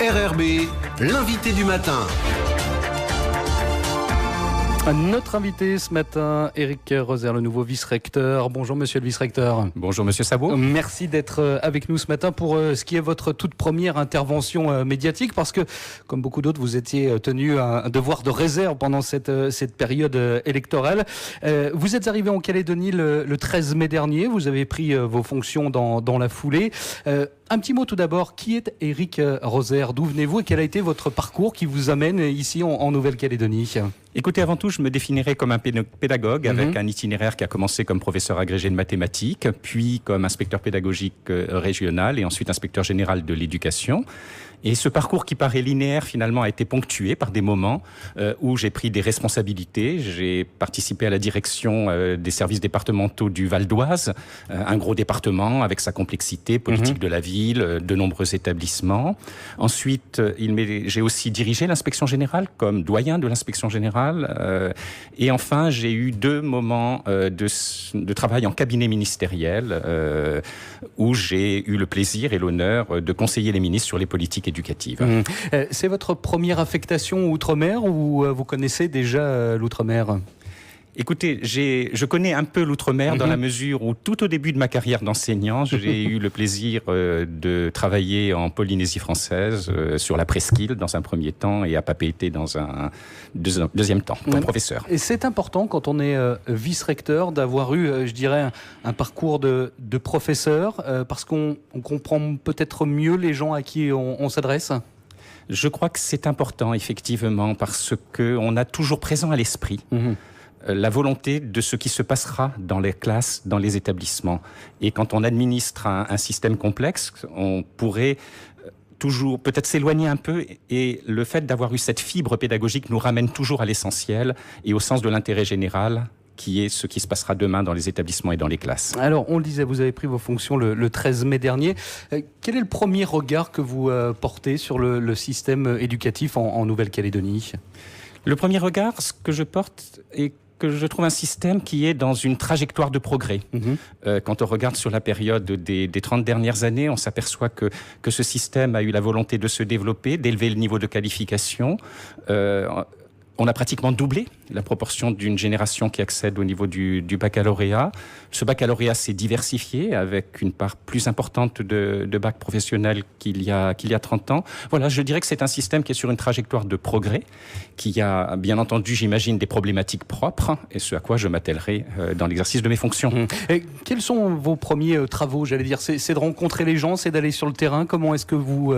RRB, l'invité du matin. Notre invité ce matin, Éric Roser, le nouveau vice-recteur. Bonjour monsieur le vice-recteur. Bonjour monsieur Sabot. Merci d'être avec nous ce matin pour ce qui est votre toute première intervention médiatique, parce que, comme beaucoup d'autres, vous étiez tenu à un devoir de réserve pendant cette période électorale. Vous êtes arrivé en Calédonie le 13 mai dernier, vous avez pris vos fonctions dans la foulée. Un petit mot tout d'abord, qui est Éric Roser? D'où venez-vous et quel a été votre parcours qui vous amène ici en Nouvelle-Calédonie? Écoutez, avant tout, je me définirais comme un pédagogue avec un itinéraire qui a commencé comme professeur agrégé de mathématiques, puis comme inspecteur pédagogique régional et ensuite inspecteur général de l'éducation. Et ce parcours qui paraît linéaire, finalement, a été ponctué par des moments où j'ai pris des responsabilités. J'ai participé à la direction des services départementaux du Val d'Oise, un gros département avec sa complexité politique de la ville, de nombreux établissements. Ensuite, j'ai aussi dirigé l'inspection générale comme doyen de l'inspection générale. Et enfin, j'ai eu 2 moments de travail en cabinet ministériel où j'ai eu le plaisir et l'honneur de conseiller les ministres sur les politiques éducatives. C'est votre première affectation outre-mer ou vous connaissez déjà l'outre-mer ? Écoutez, je connais un peu l'outre-mer dans la mesure où tout au début de ma carrière d'enseignant, j'ai eu le plaisir de travailler en Polynésie française, sur la presqu'île dans un premier temps et à Papeete dans un deuxième temps, comme professeur. Et c'est important quand on est vice-recteur d'avoir eu, je dirais, un parcours de professeur, parce qu'on comprend peut-être mieux les gens à qui on s'adresse. Je crois que c'est important, effectivement, parce qu'on a toujours présent à l'esprit la volonté de ce qui se passera dans les classes, dans les établissements. Et quand on administre un système complexe, on pourrait toujours peut-être s'éloigner un peu, et le fait d'avoir eu cette fibre pédagogique nous ramène toujours à l'essentiel et au sens de l'intérêt général, qui est ce qui se passera demain dans les établissements et dans les classes. Alors, on le disait, vous avez pris vos fonctions le 13 mai dernier. Quel est le premier regard que vous portez sur le système éducatif en Nouvelle-Calédonie ? Le premier regard, ce que je porte est que je trouve un système qui est dans une trajectoire de progrès. Quand on regarde sur la période des 30 dernières années, on s'aperçoit que ce système a eu la volonté de se développer, d'élever le niveau de qualification. On a pratiquement doublé la proportion d'une génération qui accède au niveau du baccalauréat. Ce baccalauréat s'est diversifié avec une part plus importante de bac professionnel qu'il y a 30 ans. Voilà, je dirais que c'est un système qui est sur une trajectoire de progrès, qui a bien entendu, j'imagine, des problématiques propres, et ce à quoi je m'attellerai dans l'exercice de mes fonctions. Et quels sont vos premiers travaux, j'allais dire? C'est de rencontrer les gens, c'est d'aller sur le terrain. Comment est-ce que vous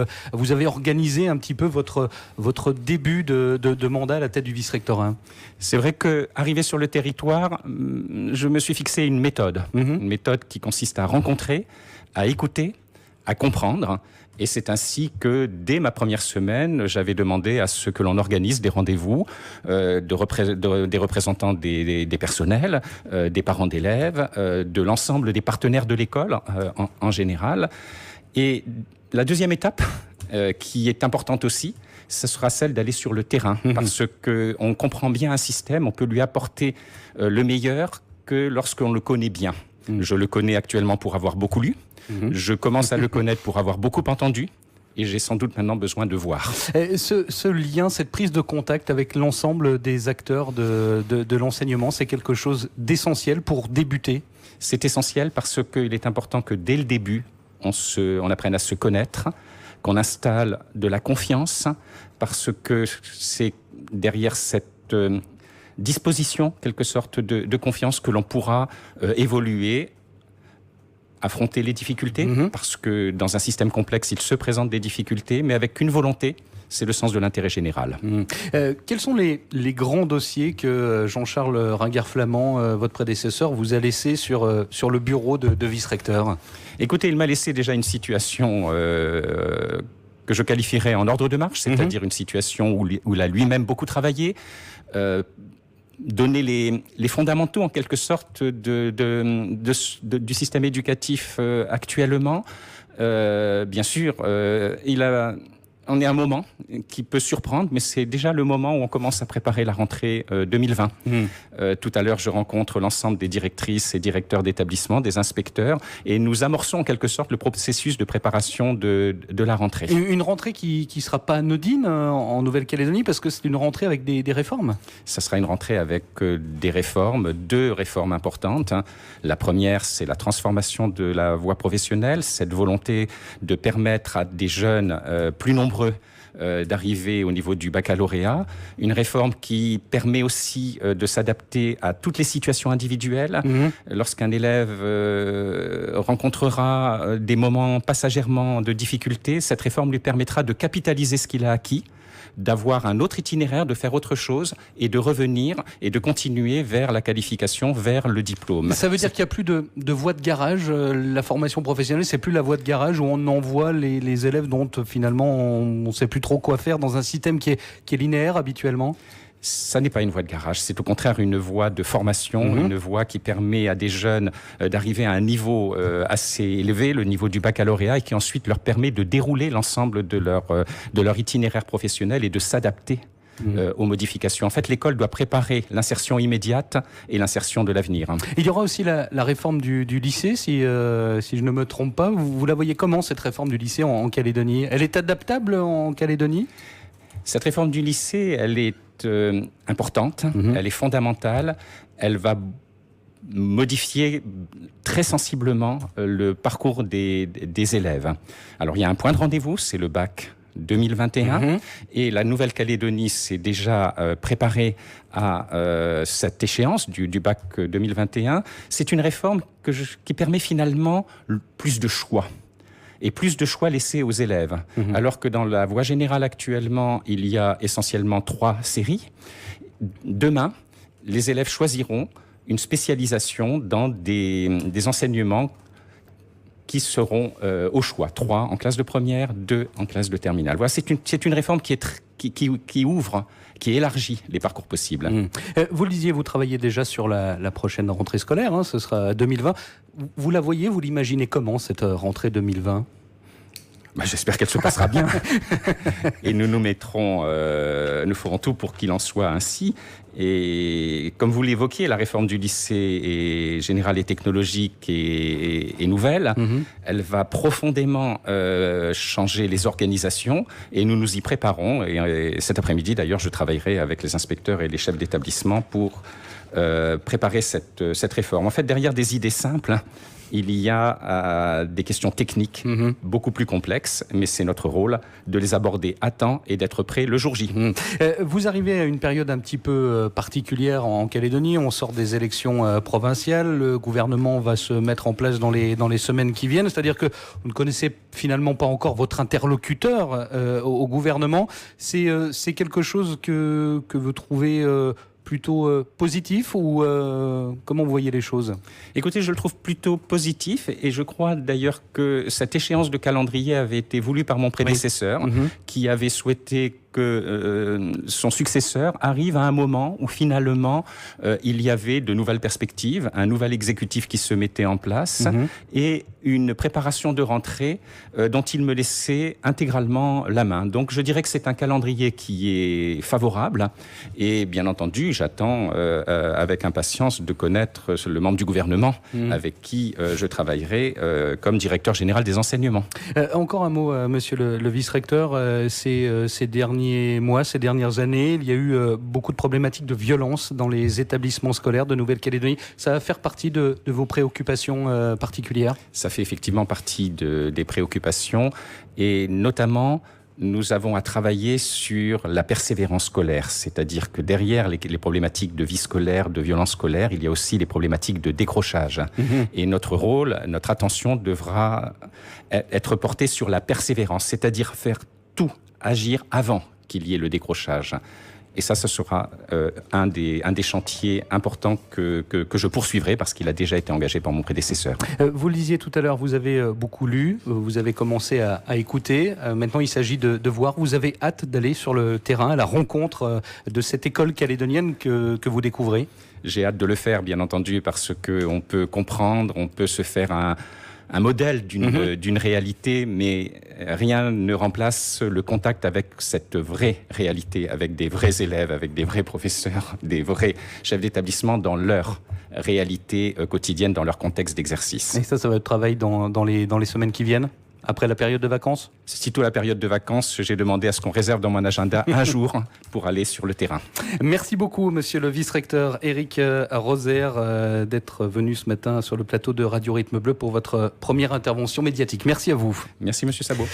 avez organisé un petit peu votre début de mandat à la tête du vice-rectorat? C'est vrai qu'arrivé sur le territoire, je me suis fixé une méthode. Une méthode qui consiste à rencontrer, à écouter, à comprendre. Et c'est ainsi que, dès ma première semaine, j'avais demandé à ce que l'on organise des rendez-vous des représentants des personnels, des parents d'élèves, de l'ensemble des partenaires de l'école en général. Et la deuxième étape, qui est importante aussi, ce sera celle d'aller sur le terrain, parce qu'on comprend bien un système, on peut lui apporter le meilleur que lorsqu'on le connaît bien. Je le connais actuellement pour avoir beaucoup lu, je commence à le connaître pour avoir beaucoup entendu, et j'ai sans doute maintenant besoin de voir. Ce lien, cette prise de contact avec l'ensemble des acteurs de l'enseignement, c'est quelque chose d'essentiel pour débuter? C'est essentiel parce qu'il est important que dès le début, on apprenne à se connaître, qu'on installe de la confiance, parce que c'est derrière cette disposition, quelque sorte de confiance, que l'on pourra évoluer, affronter les difficultés, parce que dans un système complexe, il se présente des difficultés, mais avec une volonté, c'est le sens de l'intérêt général. Quels sont les grands dossiers que Jean-Charles Ringard-Flamand, votre prédécesseur, vous a laissés sur le bureau de vice-recteur? Écoutez, il m'a laissé déjà une situation que je qualifierais en ordre de marche, c'est-à-dire une situation où il a lui-même beaucoup travaillé, donner les fondamentaux en quelque sorte du système éducatif actuellement. Bien sûr, il a on est à un moment qui peut surprendre, mais c'est déjà le moment où on commence à préparer la rentrée 2020. Tout à l'heure, je rencontre l'ensemble des directrices et directeurs d'établissement, des inspecteurs, et nous amorçons en quelque sorte le processus de préparation de la rentrée. Une rentrée qui ne sera pas anodine en Nouvelle-Calédonie, parce que c'est une rentrée avec des réformes. Ça sera une rentrée avec des réformes, 2 réformes importantes. La première, c'est la transformation de la voie professionnelle, cette volonté de permettre à des jeunes plus nombreux d'arriver au niveau du baccalauréat, une réforme qui permet aussi de s'adapter à toutes les situations individuelles. Lorsqu'un élève rencontrera des moments passagèrement de difficulté, cette réforme lui permettra de capitaliser ce qu'il a acquis, d'avoir un autre itinéraire, de faire autre chose et de revenir et de continuer vers la qualification, vers le diplôme. Ça veut dire qu'il n'y a plus de voie de garage. La formation professionnelle, c'est plus la voie de garage où on envoie les élèves dont finalement on ne sait plus trop quoi faire dans un système qui est linéaire habituellement. Ça n'est pas une voie de garage, c'est au contraire une voie de formation, une voie qui permet à des jeunes d'arriver à un niveau assez élevé, le niveau du baccalauréat, et qui ensuite leur permet de dérouler l'ensemble de leur itinéraire professionnel et de s'adapter aux modifications. En fait, l'école doit préparer l'insertion immédiate et l'insertion de l'avenir. Il y aura aussi la réforme du lycée, si je ne me trompe pas. Vous la voyez comment, cette réforme du lycée en Calédonie ? Elle est adaptable en Calédonie ? Cette réforme du lycée, elle est importante, elle est fondamentale, elle va modifier très sensiblement le parcours des élèves. Alors il y a un point de rendez-vous, c'est le bac 2021 et la Nouvelle-Calédonie s'est déjà préparée à cette échéance du bac 2021. C'est une réforme qui permet finalement plus de choix. Et plus de choix laissés aux élèves. Alors que dans la voie générale actuellement, il y a essentiellement 3 séries. Demain, les élèves choisiront une spécialisation dans des enseignements qui seront au choix. 3 en classe de première, 2 en classe de terminale. Voilà, c'est une réforme qui ouvre, qui élargit les parcours possibles. Vous le disiez, vous travaillez déjà sur la prochaine rentrée scolaire, ce sera 2020. Vous la voyez, vous l'imaginez comment, cette rentrée 2020 ? J'espère qu'elle se passera bien. Et nous ferons tout pour qu'il en soit ainsi. Et comme vous l'évoquiez, la réforme du lycée général et technologique est nouvelle. Elle va profondément changer les organisations et nous nous y préparons. Et cet après-midi, d'ailleurs, je travaillerai avec les inspecteurs et les chefs d'établissement pour préparer cette réforme. En fait, derrière des idées simples, il y a des questions techniques beaucoup plus complexes, mais c'est notre rôle de les aborder à temps et d'être prêt le jour J. Vous arrivez à une période un petit peu particulière en Calédonie. On sort des élections provinciales. Le gouvernement va se mettre en place dans les semaines qui viennent. C'est-à-dire que vous ne connaissez finalement pas encore votre interlocuteur au gouvernement. C'est quelque chose que vous trouvez plutôt positif ou comment vous voyez les choses ? Écoutez, je le trouve plutôt positif et je crois d'ailleurs que cette échéance de calendrier avait été voulue par mon prédécesseur qui avait souhaité que son successeur arrive à un moment où finalement il y avait de nouvelles perspectives, un nouvel exécutif qui se mettait en place et une préparation de rentrée dont il me laissait intégralement la main. Donc je dirais que c'est un calendrier qui est favorable et bien entendu j'attends avec impatience de connaître le membre du gouvernement avec qui je travaillerai comme directeur général des enseignements. Encore un mot, monsieur le vice-recteur, ces derniers mois, ces dernières années, il y a eu beaucoup de problématiques de violence dans les établissements scolaires de Nouvelle-Calédonie. Ça va faire partie de vos préoccupations particulières ? Ça fait effectivement partie des préoccupations et notamment nous avons à travailler sur la persévérance scolaire, c'est-à-dire que derrière les problématiques de vie scolaire, de violence scolaire, il y a aussi les problématiques de décrochage. Et notre rôle, notre attention devra être portée sur la persévérance, c'est-à-dire faire tout, agir avant qu'il y ait le décrochage. Et ça, ce sera un des chantiers importants que je poursuivrai parce qu'il a déjà été engagé par mon prédécesseur. Vous le disiez tout à l'heure, vous avez beaucoup lu, vous avez commencé à écouter. Maintenant, il s'agit de voir. Vous avez hâte d'aller sur le terrain à la rencontre de cette école calédonienne que vous découvrez ? J'ai hâte de le faire, bien entendu, parce qu'on peut comprendre, on peut se faire un modèle d'une réalité, mais rien ne remplace le contact avec cette vraie réalité, avec des vrais élèves, avec des vrais professeurs, des vrais chefs d'établissement dans leur réalité quotidienne, dans leur contexte d'exercice. Et ça va être travail dans les semaines qui viennent, après la période de vacances? Sitôt la période de vacances, j'ai demandé à ce qu'on réserve dans mon agenda un jour pour aller sur le terrain. Merci beaucoup, monsieur le vice-recteur Éric Roser, d'être venu ce matin sur le plateau de Radio Rythme Bleu pour votre première intervention médiatique. Merci à vous. Merci, monsieur Sabot.